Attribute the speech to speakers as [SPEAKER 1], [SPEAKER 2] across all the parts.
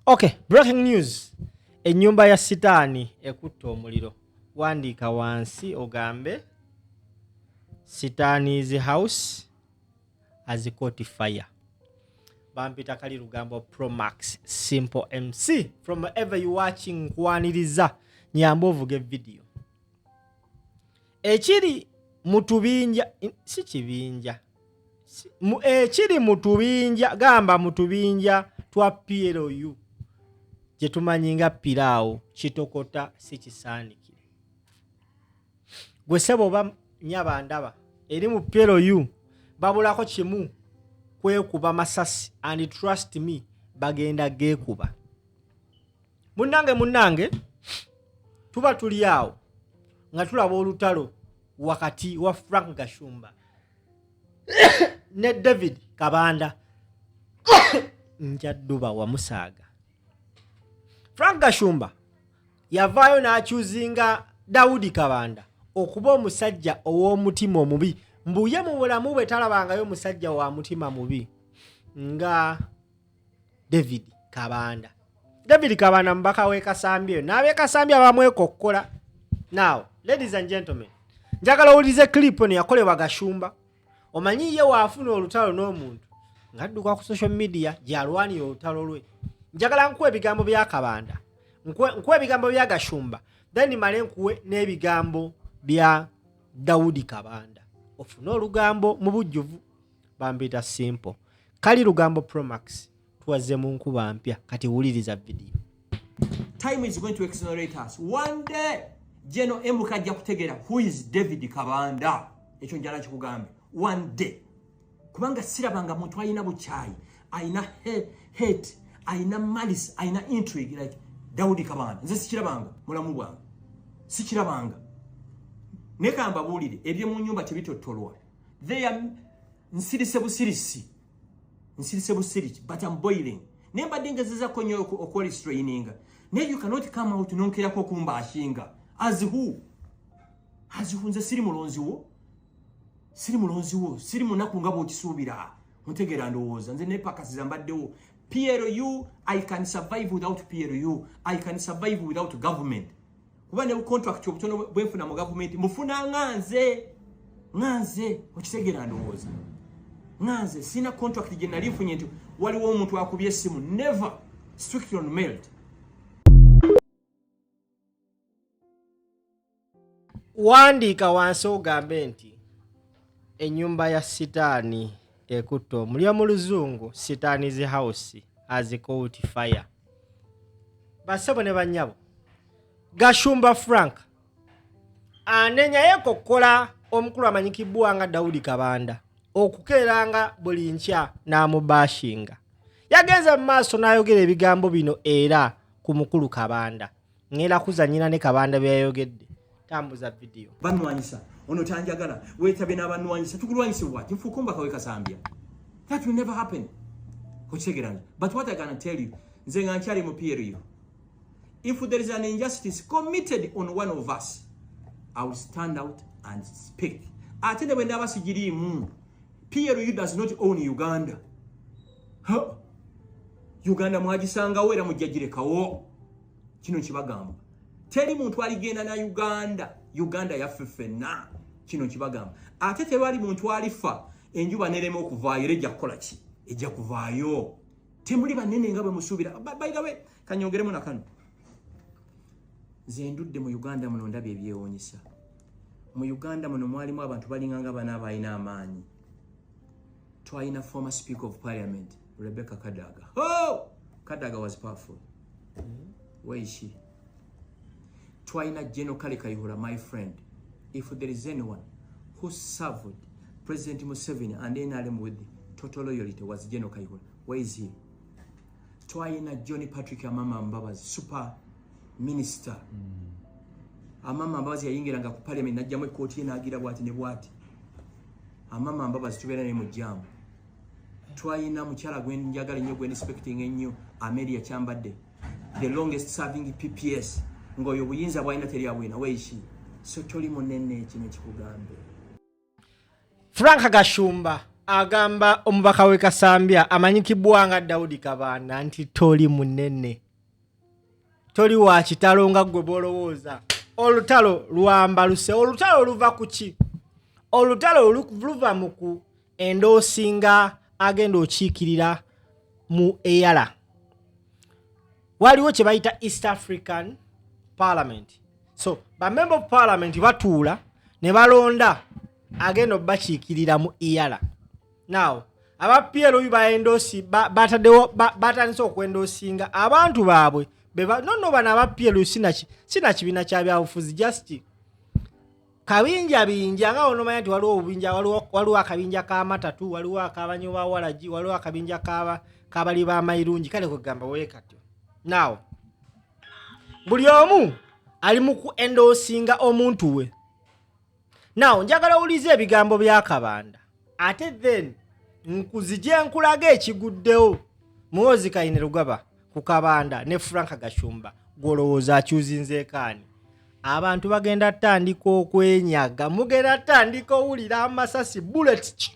[SPEAKER 1] Okay, breaking news. Ennyumba ya sitaani ekutta omuliro. Wandiika wansi ogambe Sitaani's house has caught fire. Bampita kali lugambo Pro Max Simple MC from wherever you watching kwaniriza nyamba ovuge video. Ekiri mutubinja si kibinja. Ekiri mutubinja gamba mutubinja twa PLU. Je tumanyinga pilao kitokota si kisaanikire. Gwe sebo ba nyaba ndaba eri mu PLU babulako kimu kwekuba masasi and trust me bagenda geekuba. Munnange tuba tuli awo nga tulaba olutalo wakati wa Frank Gashumba ne David Kabanda njadduba wa Musaaga. Frank Gashumba yavaayo n'akyuzinga Daudi Kabanda okuba omusajja ow'omutima omubi. Mbuye mu bulamu bwe talabangayo omusajja wa mutima mubi nga David Kabanda. David Kabanda mbaka we Kasambira n'abe Kasambira bamwekokkola. Now, ladies and gentlemen, njagala ulize clip ono yakolebwa Gashumba. Omanyi ye waafuna olutalo n'omuntu ng'adduka ku social media gy'alwanira olutalo lwe. Njagala nkuwe ebigambo bya Kabanda, nkuwe ebigambo bya Gashumba, then male nkuwe n'ebigambo bya Daudi Kabanda. Ofuna olugambo mu bujjuvu. Bambita simple. Kali lugambo Pro Max tuwaze mu nkuba mpya kati wuliriza video.
[SPEAKER 2] Time is going to accelerate us. One day, Jeno Emuka ajja kutegera who is David Kabanda. Ekyo njala kikugambe. One day. Kubanga sirabanga muntu alina buchayi, alina hate, alina malice, alina intrigue like Daudi Kabanda. Nze sikirabanga mulamu bwange. Sikirabanga. Neka mbabulire ebye mu nyumba tebitotolwa. They are nsirise busirisi. Nsirise busirisi but I'm boiling. Nemba dingezeza konyo okoli straining. Ne you cannot come out nonkera ko kumba ashinga. As who? As who nze siri mulonzi wo? Siri mulonzi wo, siri munaku ngabo okisuubira. Mutegera ndowooza nze ne pakasiza mbaddewo. PLU, I can survive without PLU. I can survive without government. Kuba ne contract obutono bwenfuna mu government mufuna nganze okitegera ndowooza. Nganze sina contract gye nali nfunye nti waliwo omuntu akubye essimu. Never. Strictly on merit.
[SPEAKER 1] Wandiika wansi ogambe nti ennyumba ya sitaani ekutta omuliro mu luzungu Sitaani's house has caught fire. Basebo ne bannyabo Gashumba Frank anenya yekokkola omukulu amanyikibwa nga Daudi Kabanda okukeeranga buli nkya n'amubashinga. Yagenze mu maaso n'ayogera ebigambo bino era ku mukulu Kabanda ngera kuzanyira ne Kabanda byayogedde. Tambuza video.
[SPEAKER 2] Banwanyisa ono tanjagala wetabe n'abanwanyisa tukulwanyisibwa nfukumba kawe Kasambira. That will never happen. Kuchegerana. But what I can tell you, nze ngankyali mu PLU. If there is an injustice committed on one of us, I will stand out and speak. Atende bwe ndaba sigirimu. PLU does not own Uganda. Huh? Uganda mwagisanga wera mujjagirekawo. Kino kibagamba. Teri muntu aligenda na Uganda yaffeffenna. Kino kibagamba. Ate tewali muntu alifa enjuba nerema okuvaayo ejja kukola ki? Ejja kuvaayo. Temuli banene nga bwe musuubira. By the way, kanyongeremu na kano. Zendudde mu Uganda muno ndabye ebyewuunyisa. Mu Uganda muno mwalimu abantu balinganga bana abalina amaanyi. Twalina former Speaker of Parliament, Rebecca Kadaga. Oh! Kadaga was powerful. Where is she? Twalina General Kale Kayihura, my friend. If there is anyone who served President Museveni and NRM with total loyalty was General Kayihura. Where is he? Twalina Johnny Patrick Amama Mbabazi, super minister. Amama Mbabazi yayingiranga ku parliament najjamu ekkooti n'agira bwati ne bwati. Amama Mbabazi tubeera ne mu jjamu. Twalina mukyala gwe njagala nnyo gwe inspecting ennyo Amelia Kyambadde, the longest serving PPS. Ngoyo buyinza bwalina teri abwina weishi. So toli munene kino kikugambe.
[SPEAKER 1] Frank Gashumba agamba omubaka we Asambira amanyikibwa nga Daudi Kabanda nti toli munene. Toli wa kitalo nga gwe bolowooza. Olutalo lwambaluse. Olutalo luva ku ki? Olutalo luva mu ku endoosinga agenda okiikirira mu EALA. Waliwo kye bayita East African Parliament. So, ba member of parliament batuula ne balonda agenda obakiikirira mu EALA. Now, aba PLO baendosi batandise okwendoosinga abantu baabwe nonno bana aba PLO sina kibiina kya byabufuzi just kabinja binja nga onomanya nti waliwo obubinja waliwo akabinja k'amatatu waliwo akabanyoba walaji waliwo akabinja kabali b'amayirungi kale kugamba weekatyo. Now, buli omu ali mu kuendoosinga omuntu we. Now, njagala ulize ebigambo bya Kabanda. Ate then nkuzije nkulaga ekiguddewo Muhoozi Kayine Lugaba ku Kabanda ne Frank Gashumba Olowoza akyuzinze kaani. Abantu bagenda tandika okwenyaga, mugenda tandika owulira amasasi bullet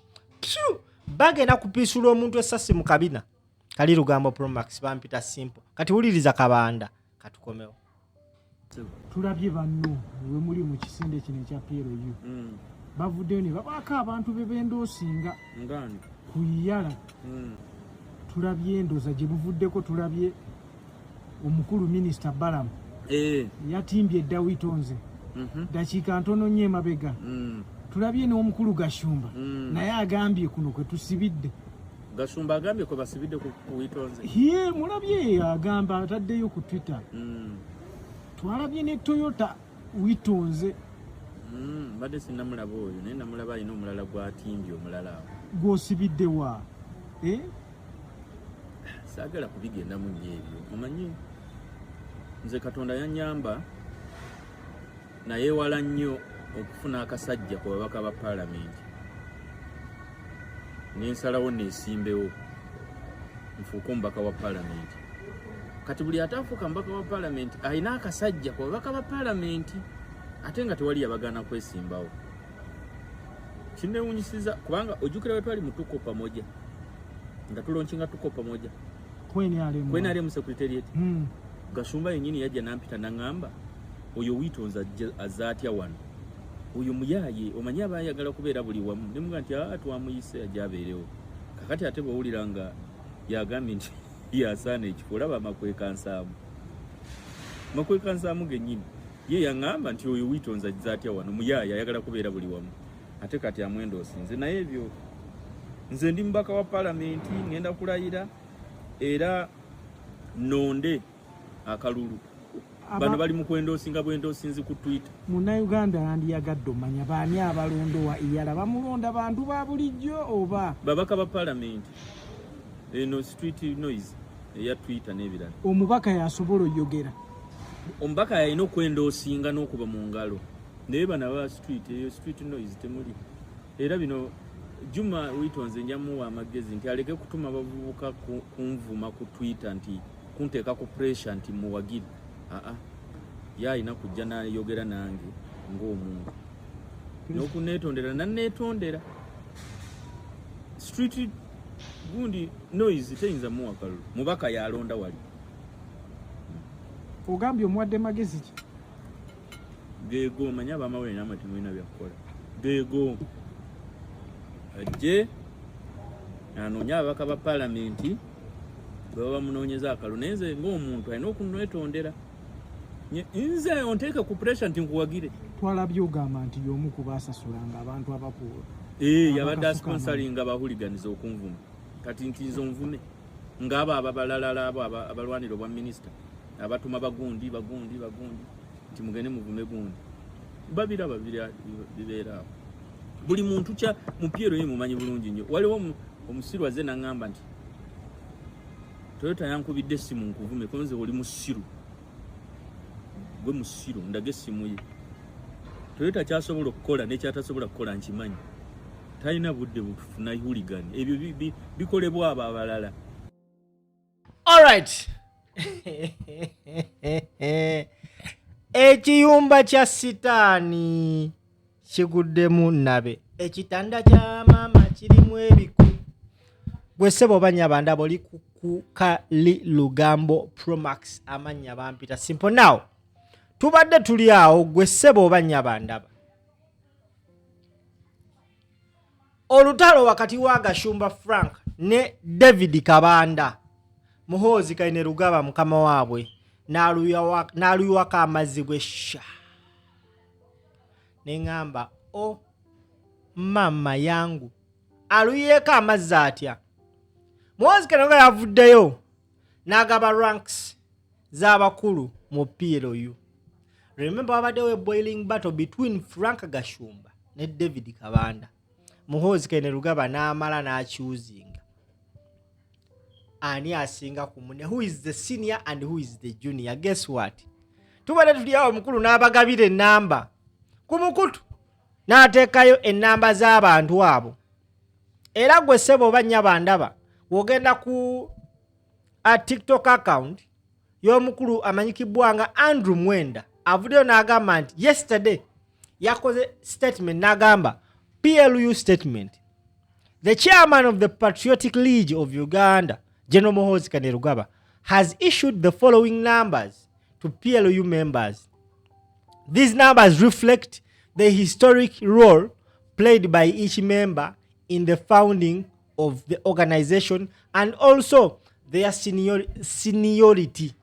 [SPEAKER 1] bagenda kupisula omuntu esasi mu kabina. Kali Lugambo Promax bampita simple. Kati wuliriza Kabanda katukomewo.
[SPEAKER 3] Tulabye banno we muli mu kisinde kino ekya PLU. Bavuddeyo ne babaako abantu bebendoosinga ngani ku EALA. Tulabye endoza gye buvuddeko, tulabye omukulu minisita Balamu yatimbye Dawitonze dakiika ntono nnyo emabega. Tulabye n'omukulu Gashumba naye agambye kuno kwe tusibidde.
[SPEAKER 4] Gashumba agambye ko basibidde ku Witonze.
[SPEAKER 3] Mulabye agamba ataddeyo ku Twitter. Twalabye ne Toyota Witonze.
[SPEAKER 4] Badde sinnamulaba oyo naye namulaba alina omulala gwatimbye omulala awo.
[SPEAKER 3] Gw'osibidde wa?
[SPEAKER 4] Saagala kubigenda mu nnyo ebyo. Omanyi nze Katonda yannyamba nayeewala nnyo okufuna akasajja ku babaka ba paalamenti. Nensalawo neesimbewo nfuuke omubaka wa paalamenti. Kati buli ataafuuka mubaka wa paalamenti alina akasajja ku babaka ba paalamenti ate nga tewali yabagaana kwesimbawo. Kinneewunyisiza kubanga ojjukira bwe twali mu tuko pamoja nga tulonkinga tuko pamoja kwenale mu secretariat. Gashumba yennyini yajja nampita naŋŋamba oyo Witonze azza atya wano, oyo muyaaye omanyi abayagala kubeera buli wamu. Nemuga nti twamuyise ajja abeerewo. Kakati ate bw'owulira nga yagambye nti yasaana ekifo, olaba makwekansaamu gennyini ye yaŋŋamba nti oyo Witonze azza atya wano, muyaaye ayagala kubeera buli wamu. Ate kati amwendoosinze. Naye ebyo nze ndi mubaka wa paalamenti ngenda kulayira era nonde akalulu. Bano bali mu kwendoosinga bwendoosinzi ku Twitter.
[SPEAKER 3] Munnayuganda yandiyagadde omanya baani abalondo wa EALA bamulonda bantu ba bulijjo oba
[SPEAKER 4] babaka ba paalamenti. Eno street noise eya Twitter n'ebirala.
[SPEAKER 3] Omubaka yasobola oyogera.
[SPEAKER 4] Omubaka yalina okwendoosinga n'okuba mu ngalo. Naye bana ba street noise temuli. Era bino Juma Witonze njamuwa amagezi nti aleke kutuma bavubuka kunvuma ku Twitter nti kunteeka ku pressure nti muwagire. Yalina kujja n'ayogera nange ng'omuntu. N'okuneetondera nanneetondera. Street gundi noise teyinza muwa kalulu. Mubaka yalonda wali.
[SPEAKER 3] Ogambye omuwadde magezi ki?
[SPEAKER 4] Geego manya bamawere n'amatimu ina byakukola. Geego ajje anoonya ababaka ba paalamenti bwe baba munoonyeza akalulu. Naye nze ng'omuntu alina okunneetondera. Nze onteeke ku pressure nti nkuwagire.
[SPEAKER 3] Twalabye ogamba nti y'omu ku baasasulanga abantu abakuula.
[SPEAKER 4] Yabadde asponsoringa abahuliganiza okunvuma. Kati nti nze onvume ng'abo ababalala abo abalwanira obwa minisita abatuma bagundi nti mugende muvume gundi. Babiraba bibeera awo. Buli muntu kya mu PLO ye mumanyi bulungi nnyo. Waliwo omusiru azze n'aŋŋamba nti Toyota yankubidde essimu nkuvume ko nze oli musiru. Gwe musiru ndage essimu ye. Toyota kyasobola okukola n'ekyatasobola kukola nkimanyi. Talina budde butufuna huligani. Ebyo bikolebwa abo abalala.
[SPEAKER 1] Alright. Ekiyumba kya sitaani kiguddemu nabe. ekitanda kya maama kirimu ebiku. Gwe ssebo banyabanda boli ku Kali Lugambo Promax amanya bampita simple. Now tubadde tuli awo gwe ssebo banyabanda. Olutalo wakati wa Gashumba Frank ne David Kabanda. Muhoozi kaine Rugaba mukama waabwe n'aluyawako amazzi bwesha. Neŋŋamba o mama yangu aluyeeko amazzi atya. Muhoozi kaine yavuddeyo n'agaba ranks z'abakulu mu PLU. Remember wabaddewo a boiling battle between Frank Gashumba ne David Kabanda. Muhoozi kaine Rugaba n'amala n'akyuzinga. Ani asinga ku munne? Who is the senior and who is the junior? Guess what? Tubadde tuli awo omukulu n'abagabira ennamba ku mukutu n'ateekayo ennamba z'abantu abo. Era gwe ssebo banyabandaba wogenda ku TikTok account y'omukulu amanyikibwa nga Andrew Mwenda avuddeyo n'agamba nti yesterday yakoze statement n'agamba PLU statement. The chairman of the Patriotic League of Uganda, General Muhoozi Kainerugaba, has issued the following numbers to PLU members. These numbers reflect the historic role played by each member in the founding of the organization and also their seniority.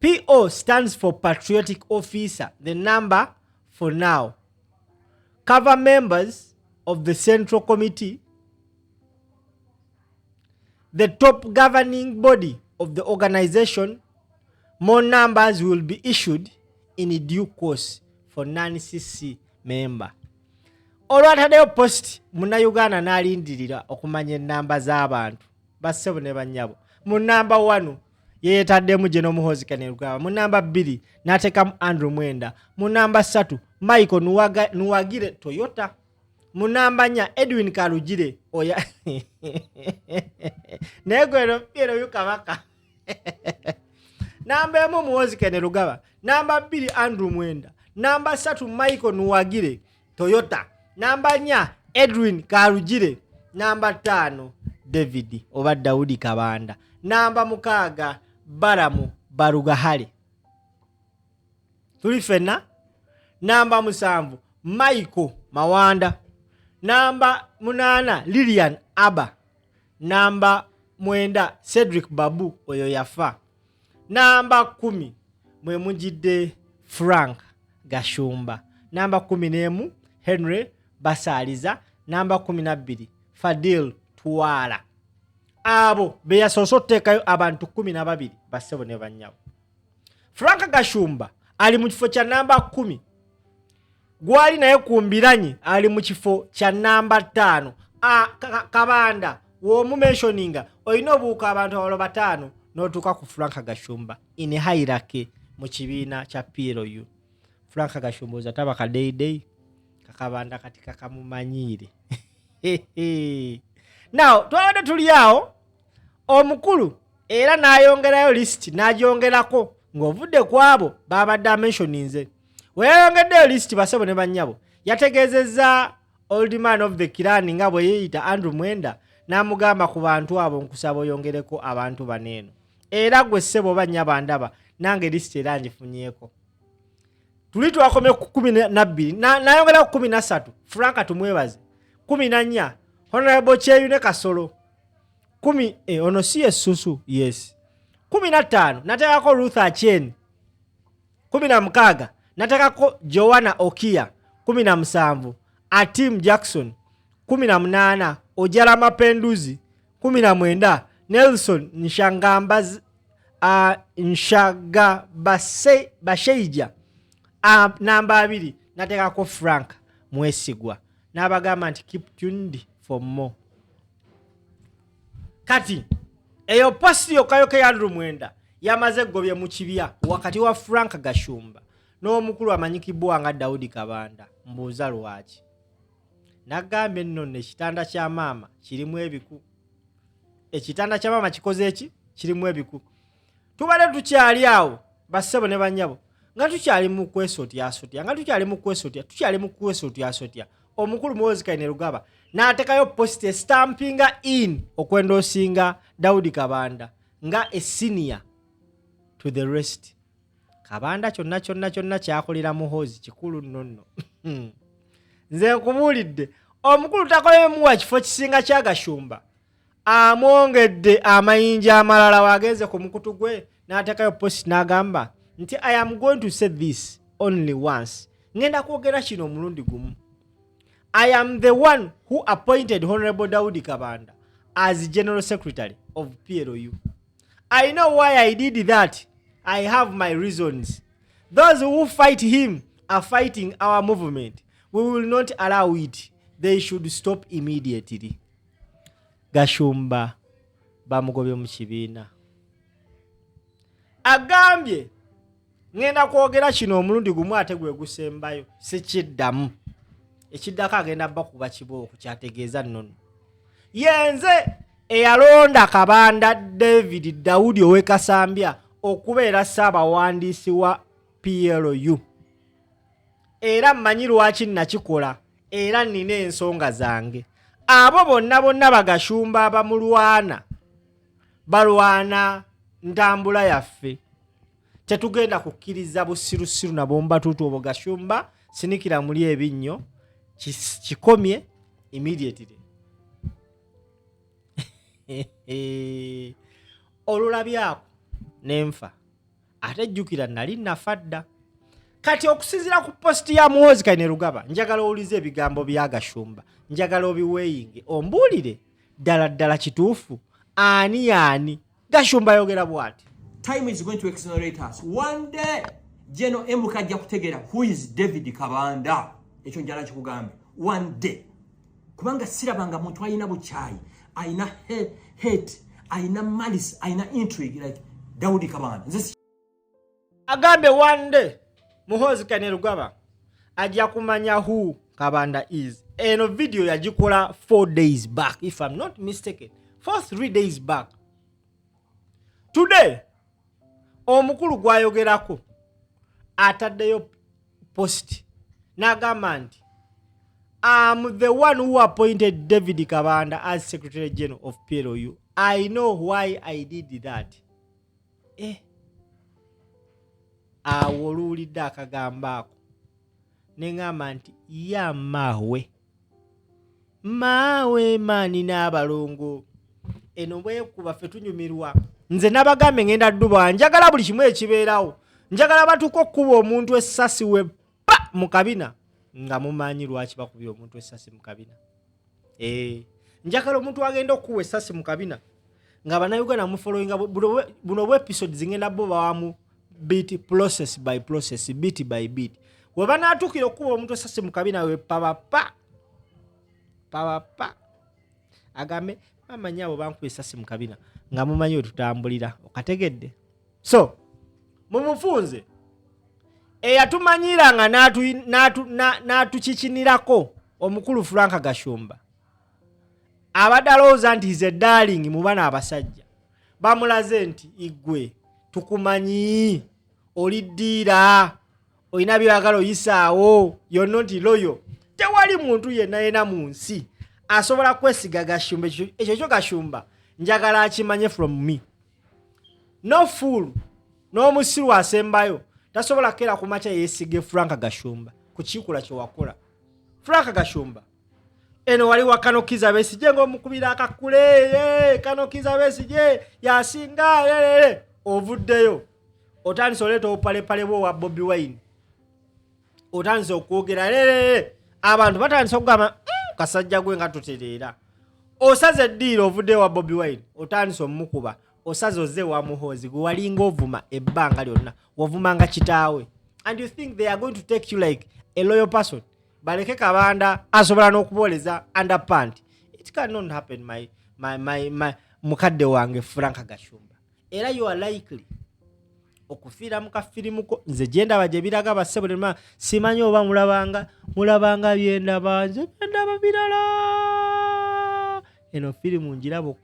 [SPEAKER 1] PO stands for Patriotic Officer, the number for now. Cover members of the Central Committee, the top governing body of the organization. More numbers will be issued in due course for non-CC member. Olwataddeyo post muna Uganda n'alindirira okumanya ennamba z'abantu bassebo ne bannyabo. Mu namba 1 yeetaddemu General Muhoozi Kainerugaba. Mu namba 2 n'ateekamu Andrew Mwenda. Mu namba 3 Michael Nuwagire Toyota. Mu namba 4 Edwin Kalugire oya negwero piro yukabaka. Namba 1 Muhoozi Kainerugaba. Namba 2 Andrew Mwenda. Namba 3 Michael Nuwagire Toyota. Namba 4 Edwin Kalugire. Namba 5 David oba Daudi Kabanda. Namba 6 Baramu Barugahale. Tuli fenna. Namba 7 Michael Mawanda. Namba 8 Lilian Aba. Namba 9 Cedric Babu oyo yafa. Namba 10 mwe mujidde Frank Gashumba. Namba 11 Henry Basaliza. Namba 12 Fadil Tuwala. Abo beyasosoteekayo abantu 12 bassebo ne bannyabo. Frank Gashumba ali mu kifo kya namba 10. Gwali naye kumbiranye ali mu kifo kya namba 5. Kabanda womu mentioninga oyina obuuka abantu abalo 5 n'otuuka ku Frank Gashumba in hierarchy mu kibiina kya PLU. Frank Gashumba ozataba ka day kakabanda katika kamumanyiire. Now twabadde tuli awo omukulu era n'ayongerayo list n'agyongerako ng'ovudde ku abo babadde mentioninze. Weyongeddeyo list bassebo ne bannyabo yategeezezza old man of the clan nga bwe yeeyita Andrew Mwenda n'amugamba ku bantu abo nkusaba oyongereko abantu baneeno. Era gwe ssebo bannyabandaba nange list era ngifunyeeko. Tuli twakomye ku 12 n'ayongera ku 13 Frank tumwebaze. 14 Honorable Cheyune Kasolo. 10 ono si Essusu yes. 15 nateekako Ruth Acheni. 16 nateekako Joanna Okia. 17 Atim Jackson. 18 Ojala Mapenduzi. 19 Nelson Nshaga Basheija. Namba 2 nateekako Frank Mwesigwa. N'abagamba nti keep tuned for more. Kati eyo posti yokayoke ya Andrew Mwenda yamaze gobye mu kibya wakati wa Frank Gashumba n'omukulu amanyikibwa nga Daudi Kabanda. Mbuuza lwaki nagambe nno ekitanda kya maama kirimu ebiku. Ekitanda kya maama kikoze eki kirimu ebiku. Tubale tukyali awo bassebo ne bannyabo nga tukyali mu kwesotya omukulu Muhoozi Kainerugaba n'atekayo post stampinga in okwendoosinga Daudi Kabanda nga a senior to the rest. Kabanda kyonna kyakolera Muhoozi kikulu nno. Nze nkubuulidde omukulu takolemuwa kifo kisinga kya Gashumba. Amwongedde amayinja amalala wagenze ku mukutu gwe n'atekayo post n'agamba nti I am going to say this only once. Ngenda kwogera kino omulundi gumu. I am the one who appointed Honorable Daudi Kabanda as General Secretary of PLU. I know why I did that. I have my reasons. Those who fight him are fighting our movement. We will not allow it. They should stop immediately. Gashumba bamugobye mu kibiina. Agambye ngenda kwogera kino omulundi gumu ate gwe gusembayo sikiddamu. Ekiddako agenda bakuba kibooko kyategeeza nnono. Yenze eyalonda Kabanda David Daudi ow'Ekasambya okubeera ssaabawandiisi wa PLU. Era mmanyi lwaki nakikola era nnina ensonga zange. Abo bonna Bagashumba abamulwana balwana ntambula yaffe. Tetugenda kukkiriza busirusiru na bomba tutu obwo Gashumba sinikira muli ebinnyo kikomye immediately. Olulabyako nenfa ate jjukira nali nafadda. Kati okusinzira ku posti ya Muhoozi Kainerugaba njagala owulize ebigambo bya Gashumba, njagala obiweeyinge ombuulire ddala kituufu ani Gashumba ayogera bw'ati.
[SPEAKER 2] Time is going to accelerate us. One day, General Emuka ajja kutegeera who is David Kabanda. Ekyo njala kikugambe. One day. Kubanga sirabanga muntu alina bukyayi, alina hate, alina malice, alina intrigue like Daudi Kabanda.
[SPEAKER 1] Agambe one day, Muhoozi Kainerugaba ajja kumanya who Kabanda is. Eno video yagikola 4 days back, if I'm not mistaken. 3 days back. Today, omukulu gwayogerako ataddeyo post n'agamba nti I'm the one who appointed David Kabanda as Secretary General of PLU. I know why I did that. Awo oluwulidde akagamba ako neŋŋamba nti ya maawe maani n'abalongo eno bwekuba ffe tunyumirwa. Nze nabagambe ngenda dduba njagala buli kimu ekibeerawo. Njagala batuko okuba omuntu essasi we pa mu kabina nga mumanyi lwaki bakubye omuntu essasi mu kabina. Njagala omuntu agenda okuwa essasi mu kabina nga bannayuganda mufollowinga buno bwe episodes ngenda bo bawamu bit process by process, bit by bit. We banaatuukira okuba omuntu essasi mu kabina we papa agambe amanyi abo bankuba essasi mu kabina nga mumanyi tutambulira okategedde. So mumufunze eyatumanyiranga n'atukikinirako omukulu Frank Gashumba abadde alowooza nti is a darling mu bana abasajja. Bamulaze nti igwe tukumanyi oliddiira olina byagala oyisaawo, you're not loyal. Tewali muntu yenna mu nsi asobola kwesiga Gashumba. Ekyo kyo Gashumba njagala akimanye from me. No fool n'omusiru asembayo tasobola kera ku makya yeesige Frank Gashumba ku kikula kye wakola. Frank Gashumba eno wali wa Kano Kiza Besigye ng'omukubira akakule Kano Kiza Besigye yasinga ovuddeyo otandise oleeta obupalepale bwo wa Bobi Wine, otandise okwogera abantu batandise okugamba kasajja gwe nga tutereera. Osaze eddiira ovuddeyo wa Bobi Wine otandise omukuba, osaze ozze wa Muhoozi gwe walinga ovuma ebbanga lyonna wavumanga kitaawe. And you think they are going to take you like a loyal person? Baleke Kabanda asobola n'okubooleza underpant. It cannot happen my mukadde wange Frank Gashumba. Era you are likely okufiira mu kafirimuko. Nze gyendaba gye biraga bassebo lema simanyi oba mulabanga byendaba nze byendaba birala. Eno firimu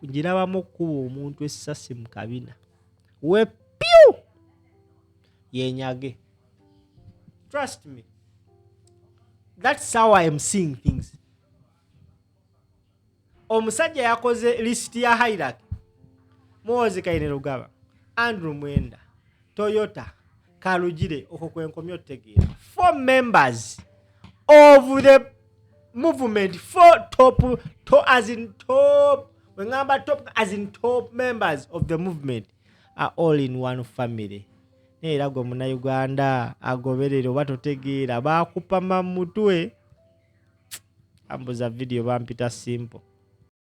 [SPEAKER 1] njirabamu okuba omuntu essasi mu kabina we piu yenyage Trust me. That's how I am seeing things. Omusajja yakoze list ya hierarchy. Muhoozi Kaine Lugaba, Andrew Mwenda, Toyota, Kalugire okokwenkomyo tegeera. 4 members of the movement, 4 top members of the movement are all in one family. Era gwe Munnayuganda agoberere oba totegeera baakupa mamutwe. Ambuza video bampita simple.